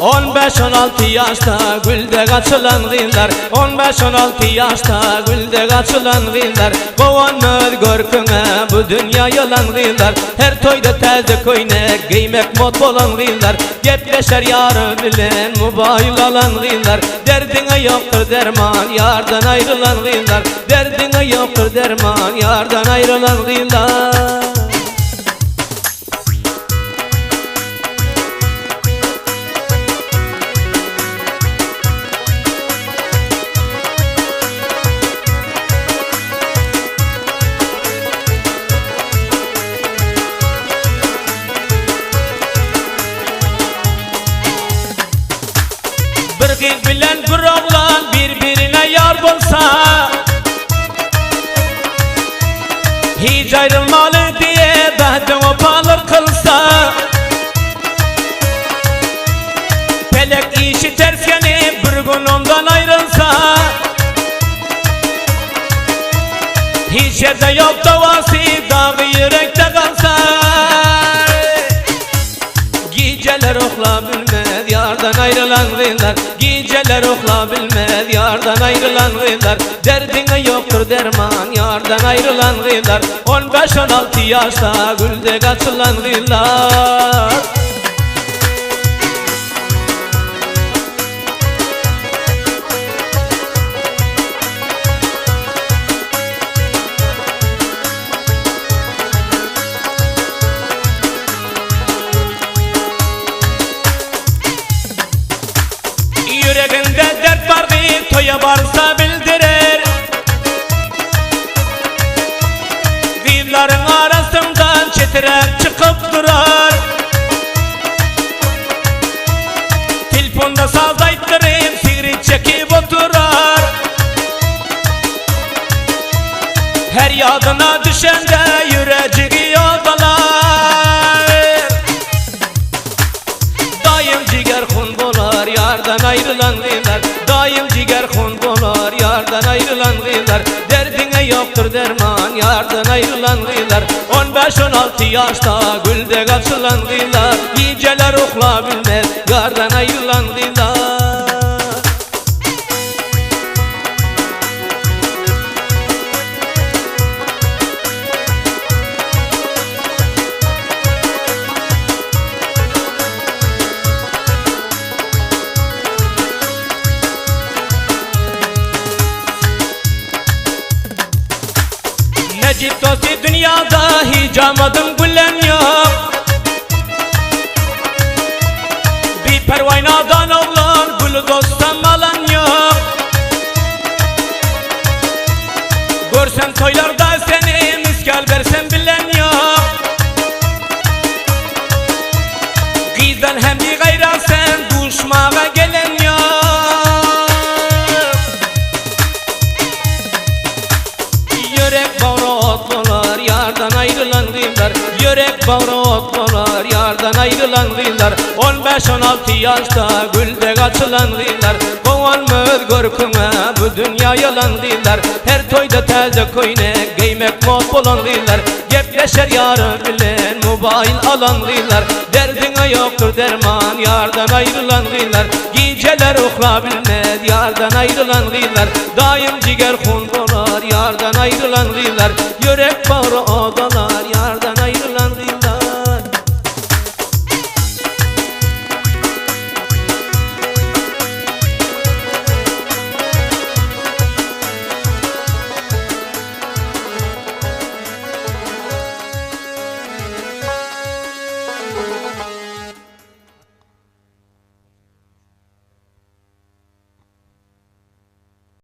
15-16 yaşta gülde açılan giller 15-16 yaşta gülde açılan giller Kovanır görküne bu dünya yalan giller Her toyda teze koynek giymek mod olan giller Gepleşer yarı bilen mubayil alan giller Derdine yoktur derman yardan ayrılan giller Derdine yoktur derman yardan ayrılan giller Bir kız bilen bir oğlan birbirine yar bolsa hiç ayrılmalı diye bahçe opalar kılsa Pelek işi ters yani bir gün ondan ayrılsa hiç yerde yok davası dağı yürekte kalsa Geceler okla bilmez yardan ayrılan gıylar Geceler okla bilmez yardan ayrılan gıylar Derdine yoktur derman yardan ayrılan gıylar 15-16 yaşta gülde açılan gıylar Yüreğinde dert var bir toya varsa bildirir Gıyların arasından çetirek çıkıp durar Telefonda saz ayttırıp sigrit çekip oturar Her yadına düşende yüreceği yoldalar Daim ciger hun bolar yardan ayrılan gıylar Daim ciger hun bolar yardan ayrılan gıylar Derdine yoktur derman yardan ayrılan gıylar 15-16 yaşta gülde açılan gıylar Geceler okla bilmez yardan ayrılan gıylar Necip dostu dünyada hiç amadım gülen yok Bir pervaynadan oğlan gülü dosttan alan yok Görsen toylarda seni miskal versen bilen yok Gizden hem bir gayran sen düşmana gelen yok Yürek bağrı otmalar yardan ayrılan gıylar Yürek bağrı otmalar yardan ayrılan gıylar 15-16 yaşta gülde açılan gıylar Kovanmız görküne bu dünya yalan gıylar Her toyda teze koynek giymek mod olan gıylar Gepleşer yarı bilen mubayil alan gıylar Derdine yoktur derman yardan ayrılan gıylar Geceler okla bilmez yardan ayrılan gıylar Daim ciger hun bolar yardan ayrılan gıylar Yürek bağrı odalar